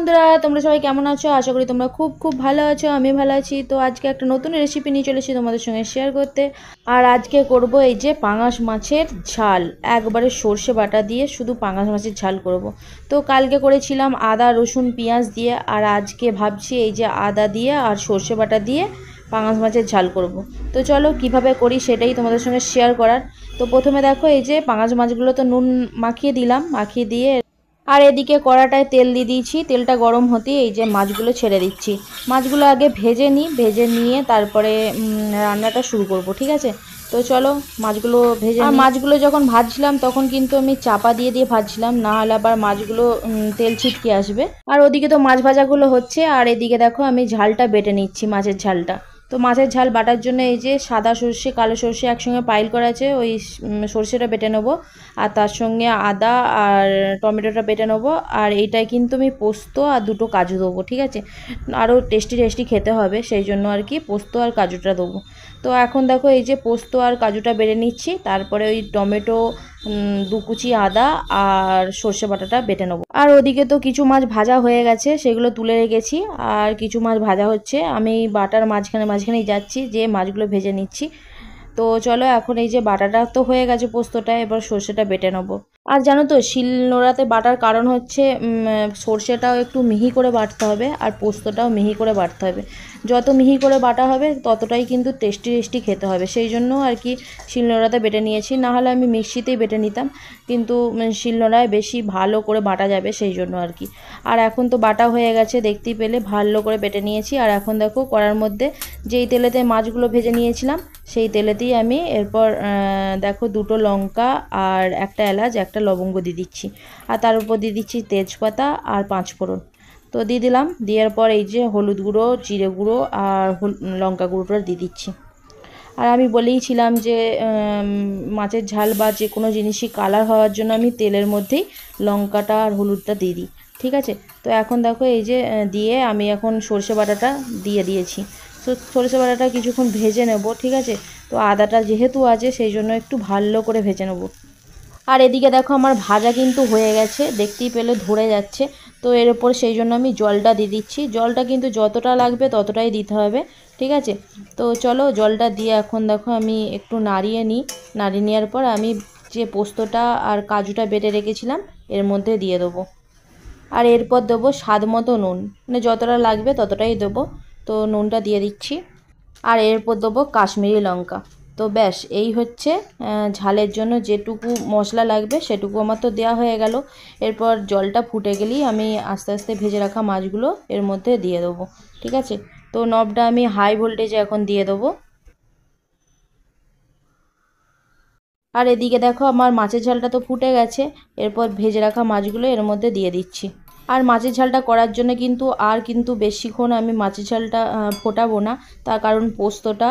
বন্ধুরা, তোমরা সবাই কেমন আছো? আশা করি তোমরা খুব খুব ভালো আছো। আমি ভালো আছি। তো আজকে একটা নতুন রেসিপি নিয়ে চলেছি তোমাদের সঙ্গে শেয়ার করতে। আর আজকে করব এই যে পাঙাশ মাছের ঝাল, একবারে সর্ষে বাটা দিয়ে শুধু পাঙাশ মাছের ঝাল করব। তো কালকে করেছিলাম আদা রসুন পেঁয়াজ দিয়ে, আর আজকে ভাবছি এই যে আদা দিয়ে আর সর্ষে বাটা দিয়ে পাঙাশ মাছের ঝাল করব। তো চলো কিভাবে করি সেটাই তোমাদের সঙ্গে শেয়ার করার। তো প্রথমে দেখো এই যে পাঙাশ মাছগুলো তো নুন মাখিয়ে দিলাম, মাখিয়ে দিয়ে আর এদিকে কড়াটায় তেল দিয়ে দিয়েছি। তেলটা গরম হতেই এই যে মাছগুলো ছেড়ে দিচ্ছি। মাছগুলো আগে ভেজে নিই, ভেজে নিয়ে তারপরে রান্নাটা শুরু করব, ঠিক আছে? তো চলো মাছগুলো ভেজে নিই। মাছগুলো যখন ভাজছিলাম তখন কিন্তু আমি চাপা দিয়ে দিয়ে ভাজছিলাম, না হলে আবার মাছগুলো তেল ছিটকে আসবে। আর ওদিকে তো মাছ ভাজাগুলো হচ্ছে, আর এদিকে দেখো আমি ঝালটা বেটে নিচ্ছি, মাছের ঝালটা। তো মাছের ঝাল বাটার জন্য এই যে সাদা সর্ষে কালো সর্ষে একসঙ্গে পাইল করা আছে, ওই সর্ষেটা বেটে নেবো। আর তার সঙ্গে আদা আর টমেটোটা বেটে নেবো। আর এইটায় কিন্তু আমি পোস্ত আর দুটো কাজু দেবো, ঠিক আছে? আরও টেস্টি টেস্টি খেতে হবে, সেই জন্য আর কি পোস্ত আর কাজুটা দেবো। তো এখন দেখো এই যে পোস্ত আর কাজুটা বেটে নিচ্ছি, তারপরে ওই টমেটো, দু কুচি আদা আর সর্ষে বাটাটা বেটে নেবো। আর ওদিকে তো কিছু মাছ ভাজা হয়ে গেছে, সেগুলো তুলে রেখেছি। আর কিছু মাছ ভাজা হচ্ছে, আমি বাটার মাঝখানেই যাচ্ছি, যে মাছগুলো ভেজে নিচ্ছি। তো চলো এখন এই যে বাটাটা তো হয়ে গেছে পোস্তটা, এবার সর্ষেটা বেটে নেবো। আর জানো তো শিল নোড়াতে বাটার কারণ হচ্ছে সর্ষেটাও একটু মিহি করে বাটতে হবে আর পোস্তটাও মিহি করে বাটতে হবে। যত মিহি করে বাটা হবে ততটাই কিন্তু টেস্টি টেস্টি খেতে হবে, সেই জন্য আর কি শিলনোড়াতে বেটে নিয়েছি। না হলে আমি মিক্সিতেই বেটে নিতাম, কিন্তু শিলনোড়ায় বেশি ভালো করে বাটা যাবে, সেই জন্য আর কি। আর এখন তো বাটা হয়ে গেছে, দেখতেই পেলে ভালো করে বেটে নিয়েছি। আর এখন দেখো কড়ার মধ্যে যেই তেলেতে মাছগুলো ভেজে নিয়েছিলাম সেই তেলেতেই আমি এরপর দেখো দুটো লঙ্কা আর একটা এলাচ একটা লবঙ্গ দিয়ে দিচ্ছি। আর তার উপর দিয়ে দিচ্ছি তেজপাতা আর পাঁচফোড়ন। তো দিয়ে দিলাম, দেওয়ার পর এই যে হলুদ গুঁড়ো, জিরে গুঁড়ো আর লঙ্কা গুঁড়োটা দিয়ে দিচ্ছি। আর আমি বলেইছিলাম যে মাছের ঝাল বা যে কোনো জিনিসই কালার হওয়ার জন্য আমি তেলের মধ্যেই লঙ্কাটা আর হলুদটা দিয়ে দিই, ঠিক আছে? তো এখন দেখো এই যে দিয়ে আমি এখন সর্ষে বাটাটা দিয়ে দিয়েছি। তো সর্ষে বাটাটা কিছুক্ষণ ভেজে নেব, ঠিক আছে? তো আদাটা যেহেতু আছে সেই জন্য একটু ভালো করে ভেজে নেব। আর এদিকে দেখো আমার ভাজা কিন্তু হয়ে গেছে, দেখতেই পেলে ধরে যাচ্ছে। তো এর ওপর সেই জন্য আমি জলটা দিয়ে দিচ্ছি। জলটা কিন্তু যতটা লাগবে ততটাই দিতে হবে, ঠিক আছে? তো চলো জলটা দিয়ে এখন দেখো আমি একটু নাড়িয়ে নিই। নাড়িয়ে নেওয়ার পর আমি যে পোস্তটা আর কাজুটা বেটে রেখেছিলাম এর মধ্যে দিয়ে দেবো। আর এরপর দেবো স্বাদ মতো নুন, মানে যতটা লাগবে ততটাই দেবো। তো নুনটা দিয়ে দিচ্ছি। আর এরপর দেবো কাশ্মীরি লঙ্কা। তো ব্যাস এই হচ্ছে ঝালের জন্য যেটুকু মশলা লাগবে সেটুকু আমার তো দেওয়া হয়ে গেল। এরপর জলটা ফুটে গেলেই আমি আস্তে আস্তে ভেজে রাখা মাছগুলো এর মধ্যে দিয়ে দেবো, ঠিক আছে? তো নবটা আমি হাই ভোল্টেজে এখন দিয়ে দেবো। আর এদিকে দেখো আমার মাছের ঝালটা তো ফুটে গেছে, এরপর ভেজে রাখা মাছগুলো এর মধ্যে দিয়ে দিচ্ছি। আর মাছের ঝালটা করার জন্য কিন্তু বেশিক্ষণ আমি মাছের ঝালটা ফোটাবো না, তার কারণ পোস্তটা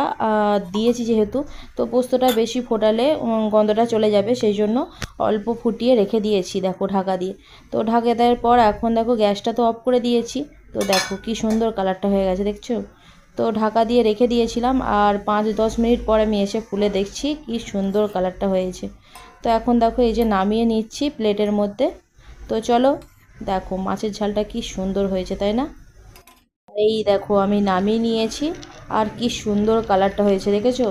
দিয়েছি যেহেতু। তো পোস্তটা বেশি ফোটালে গন্ধটা চলে যাবে, সেই জন্য অল্প ফুটিয়ে রেখে দিয়েছি দেখো ঢাকা দিয়ে। তো ঢাকা দেওয়ার পর এখন দেখো গ্যাসটা তো অফ করে দিয়েছি। তো দেখো কি সুন্দর কালারটা হয়ে গেছে, দেখছো? তো ঢাকা দিয়ে রেখে দিয়েছিলাম, আর 5-10 মিনিট পর আমি এসে খুলে দেখছি কি সুন্দর কালারটা হয়েছে। তো এখন দেখো এই যে নামিয়ে নিচ্ছি প্লেটের মধ্যে। তো চলো দেখো মাছের ঝালটা কি সুন্দর হয়েছে, তাই না? এই দেখো আমি নামিয়ে নিয়েছি, আর কি সুন্দর কালারটা হয়েছে, দেখেছো?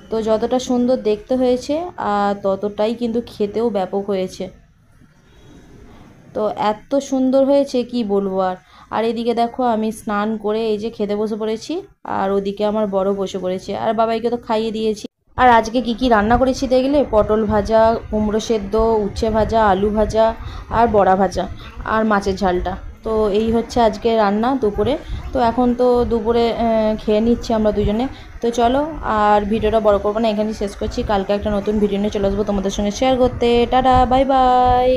তো যতটা সুন্দর দেখতে হয়েছে ততটাই কিন্তু খেতেও ব্যাপক হয়েছে। তো এত সুন্দর হয়েছে কি বলবো আর। আর এদিকে দেখো আমি স্নান করে এই যে খেতে বসে পড়েছি, আর ওদিকে আমার বড় বসে পড়েছে, আর বাবাইকে তো খাইয়ে দিয়েছি। আর আজকে কি কি রান্না করেছি দেখলে? পটল ভাজা, কুমড়ো সেদ্ধ, উচ্ছে ভাজা, আলু ভাজা আর বড়া ভাজা আর মাছের ঝালটা। তো এই হচ্ছে আজকে রান্না দুপুরে। তো এখন তো দুপুরে খেয়ে নিচ্ছি আমরা দুজনে। তো চলো আর ভিডিওটা বড় করবো না, এখানেই শেষ করছি। কালকে একটা নতুন ভিডিও নিয়ে চলে আসবো তোমাদের সঙ্গে শেয়ার করতে। Tata, bye bye.